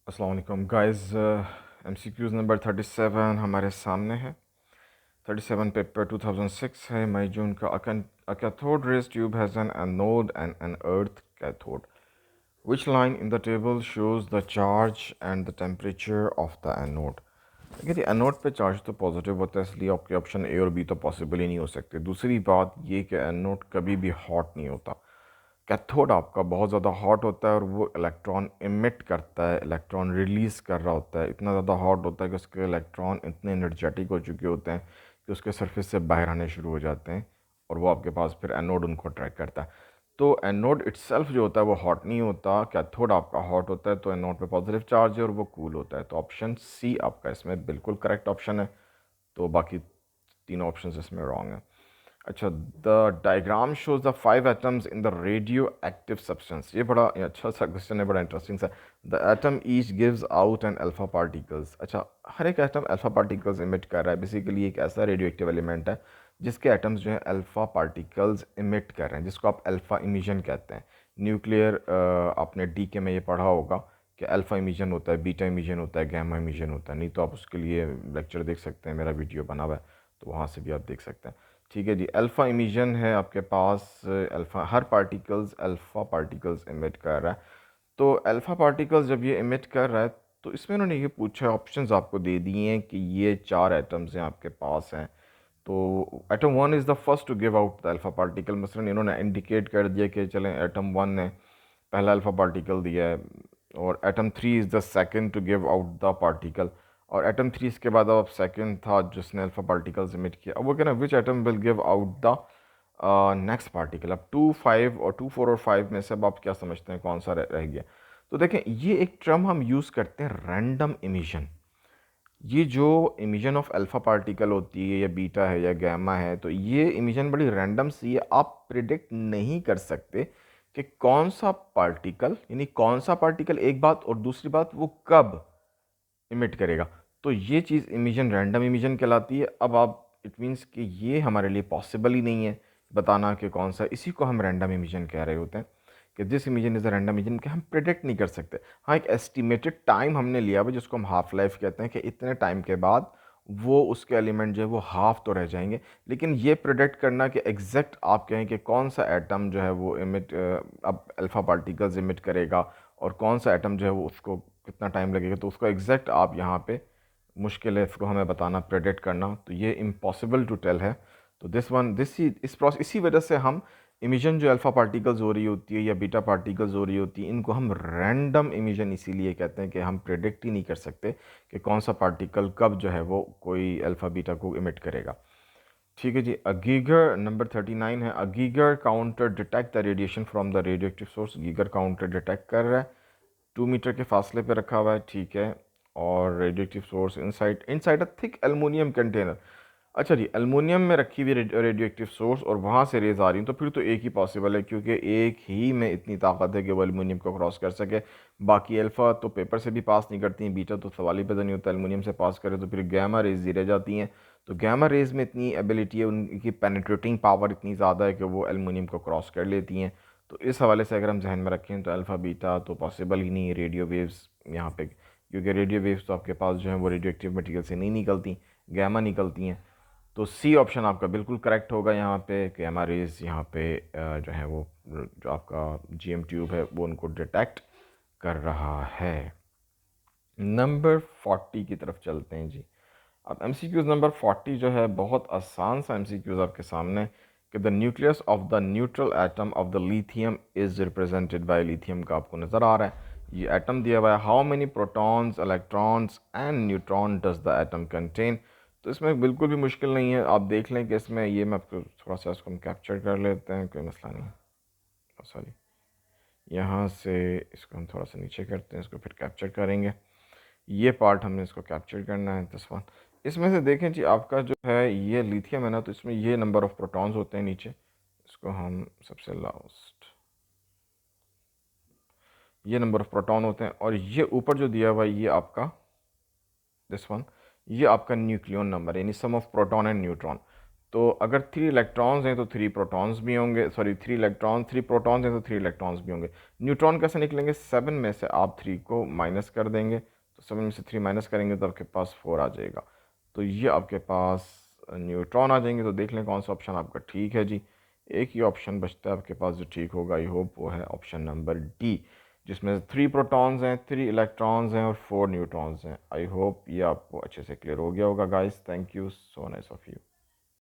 अस्सलाम वालेकुम guys. MCQs number 37 हमारे सामने है। 37 पेपर 2006 है, मई जून का। A cathode rays tube has an anode and an earth cathode. Which line in the table shows the charge and the temperature of the anode? देखिए जी, anode पे charge तो positive होता है, इसलिए आपके ऑप्शन ए और बी तो possible ही नहीं हो सकते। दूसरी बात ये कि एनोड कभी भी हॉट नहीं होता। कैथोड आपका बहुत ज़्यादा हॉट होता है और वो इलेक्ट्रॉन इमिट करता है, इलेक्ट्रॉन रिलीज़ कर रहा होता है। इतना ज़्यादा हॉट होता है कि उसके इलेक्ट्रॉन इतने एनर्जेटिक हो चुके होते हैं कि उसके सरफेस से बाहर आने शुरू हो जाते हैं और वो आपके पास फिर एनोड उनको अट्रैक्ट करता है। तो एनोड इट्सल्फ जो होता है वो हॉट नहीं होता, कैथोड आपका हॉट होता है। तो एनोड पे पॉजिटिव चार्ज है और वो कूल होता है। तो ऑप्शन सी आपका इसमें बिल्कुल करेक्ट ऑप्शन है। तो बाकी तीनों ऑप्शन इसमें रॉन्ग है। अच्छा, the diagram shows the 5 atoms in the radioactive substance. ये बड़ा अच्छा सा क्वेश्चन है, बड़ा इंटरेस्टिंग सा। The atom each gives out an alpha particles. अच्छा, हर एक एटम अल्फा पार्टिकल्स इमिट कर रहा है। बेसिकली एक ऐसा रेडियो एक्टिव एलिमेंट है जिसके एटम्स जो है अल्फा पार्टिकल्स इमिट कर रहे हैं, जिसको आप अल्फा इमिशन कहते हैं। न्यूक्लियर आपने डी के में ये पढ़ा होगा कि अल्फा इमिशन होता है, बीटा इमिशन होता है, गैमा इमिशन होता है। नहीं तो आप उसके लिए लेक्चर देख सकते हैं, मेरा वीडियो बना हुआ है, तो वहाँ से भी आप देख सकते हैं। ठीक है जी, अल्फ़ा इमिशन है आपके पास। अल्फ़ा हर पार्टिकल्स अल्फ़ा पार्टिकल्स इमिट कर रहा है। तो अल्फ़ा पार्टिकल्स जब ये इमिट कर रहा है तो इसमें उन्होंने ये पूछा, ऑप्शंस आपको दे दिए हैं कि ये 4 एटम्स हैं आपके पास हैं। तो atom one is the first to give out the alpha particle. मसलन इन्होंने इंडिकेट कर दिया कि चलें एटम वन ने पहला अल्फ़ा पार्टिकल दिया है और atom three is the second to give out the particle. और एटम थ्री इसके बाद अब सेकंड था जिसने अल्फ़ा पार्टिकल्स इमिट किया। अब वो कह रहे हैं which atom will give out the next particle. अब टू फाइव और टू फोर और फाइव में से अब आप क्या समझते हैं कौन सा रह गया? तो देखें, ये एक टर्म हम यूज़ करते हैं, रैंडम इमिशन। ये जो इमिशन ऑफ अल्फ़ा पार्टिकल होती है या बीटा है या गैमा है, तो ये इमिशन बड़ी रैंडम सी है। आप प्रिडिक्ट नहीं कर सकते कि कौन सा पार्टिकल, यानी कौन सा पार्टिकल एक बात, और दूसरी बात वो कब इमिट करेगा। तो ये चीज़ इमिशन रैंडम इमिशन कहलाती है। अब आप इट मीन्स कि ये हमारे लिए पॉसिबल ही नहीं है बताना कि कौन सा, इसी को हम रैंडम इमिशन कह रहे होते हैं कि this emission is a random emission, कि हम प्रिडिक्ट नहीं कर सकते। हाँ, एक एस्टिमेटेड टाइम हमने लिया हुआ जिसको हम हाफ लाइफ कहते हैं कि इतने टाइम के बाद वो उसके एलिमेंट जो है वो हाफ तो रह जाएंगे। लेकिन ये प्रिडिक्ट करना कि एग्जैक्ट आप कहें कि कौन सा एटम जो है वो इमिट अब अल्फ़ा पार्टिकल्स इमिट करेगा और कौन सा एटम जो है वो उसको कितना टाइम लगेगा, तो उसका एग्जैक्ट आप यहाँ पे मुश्किल है इसको हमें बताना, प्रेडिक्ट करना। तो ये इम्पॉसिबल टू टेल है। तो दिस वन दिस इस प्रोसेस, इसी वजह से हम इमिशन जो अल्फ़ा पार्टिकल्स हो रही होती है या बीटा पार्टिकल्स हो रही होती है, इनको हम रैंडम इमिशन इसीलिए कहते हैं कि हम प्रेडिक्ट ही नहीं कर सकते कि कौन सा पार्टिकल कब जो है वो कोई अल्फ़ा बीटा को इमिट करेगा। ठीक है जी, अ गीगर नंबर 39 है। A Geiger counter detect the radiation from the radioactive source. Geiger counter detect कर रहा है, 2 मीटर के फासले पे रखा हुआ है, ठीक है। और radio active source inside inside a thick aluminium container. अच्छा जी, एलुमिनियम में रखी हुई रेडियो एक्टिव सोर्स और वहाँ से रेज आ रही हैं, तो फिर तो एक ही पॉसिबल है, क्योंकि एक ही में इतनी ताकत है कि वो एलुमिनियम को क्रॉस कर सके। बाकी अल्फ़ा तो पेपर से भी पास नहीं करती हैं, बीटा तो सवाल ही पैदा नहीं होता एलुमिनियम से पास करे, तो फिर गैमा रेज ही रह जाती हैं। तो गैमा रेज में इतनी एबिलिटी है, उनकी पेनिट्रेटिंग पावर इतनी ज़्यादा है कि वो एलुमिनियम को क्रॉस कर लेती हैं। तो इस हवाले से अगर हम जहन में रखें तो अल्फ़ा बीटा तो पॉसिबल ही नहीं है रेडियो वेव्स यहाँ पे, क्योंकि रेडियो वेव्स तो आपके पास जो है वो रेडियो एक्टिव मटीरियल से नहीं निकलती, गैमा निकलती हैं। तो सी ऑप्शन आपका बिल्कुल करेक्ट होगा यहाँ पे कि गैमा रेज यहाँ पे जो है वो जो आपका जीएम ट्यूब है वो उनको डिटेक्ट कर रहा है। नंबर 40 की तरफ चलते हैं जी। अब MCQs नंबर 40 जो है बहुत आसान सा MCQs आपके सामने, कि the nucleus of the neutral atom of the lithium is represented by, lithium का आपको नज़र आ रहा है ये एटम दिया हुआ है। How many protons, electrons and neutron does the atom contain. तो इसमें बिल्कुल भी मुश्किल नहीं है, आप देख लें कि इसमें ये, मैं आपको थोड़ा सा इसको हम कैप्चर कर लेते हैं, कोई मसला नहीं। सॉरी, यहाँ से इसको हम थोड़ा सा नीचे करते हैं, इसको फिर कैप्चर करेंगे। ये पार्ट हमने इसको कैप्चर करना है, दिस वन। इसमें से देखें जी, आपका जो है ये लिथियम है ना, तो इसमें ये नंबर ऑफ़ प्रोटॉन्स होते हैं नीचे। इसको हम सबसे लास्ट, ये नंबर ऑफ़ प्रोटॉन होते हैं। और ये ऊपर जो दिया हुआ है ये आपका दिस वन, ये आपका न्यूक्लियन नंबर, यानी सम ऑफ प्रोटॉन एंड न्यूट्रॉन। तो अगर 3 इलेक्ट्रॉन्स हैं तो 3 प्रोटॉन्स भी होंगे, सॉरी 3 प्रोटॉन्स हैं तो 3 इलेक्ट्रॉन्स भी होंगे। न्यूट्रॉन कैसे निकलेंगे, 7 में से आप 3 को माइनस कर देंगे, तो 7 में से 3 माइनस करेंगे तो आपके पास 4 आ जाएगा। तो ये आपके पास न्यूट्रॉन आ जाएंगे। तो देख लें कौन सा ऑप्शन आपका ठीक है जी। एक ही ऑप्शन बचता है आपके पास जो ठीक होगा, आई होप वो है ऑप्शन नंबर डी, जिसमें 3 प्रोटॉन्स हैं, 3 इलेक्ट्रॉन्स हैं और 4 न्यूट्रॉन्स हैं। आई होप ये आपको अच्छे से क्लियर हो गया होगा guys. Thank you so nice of you.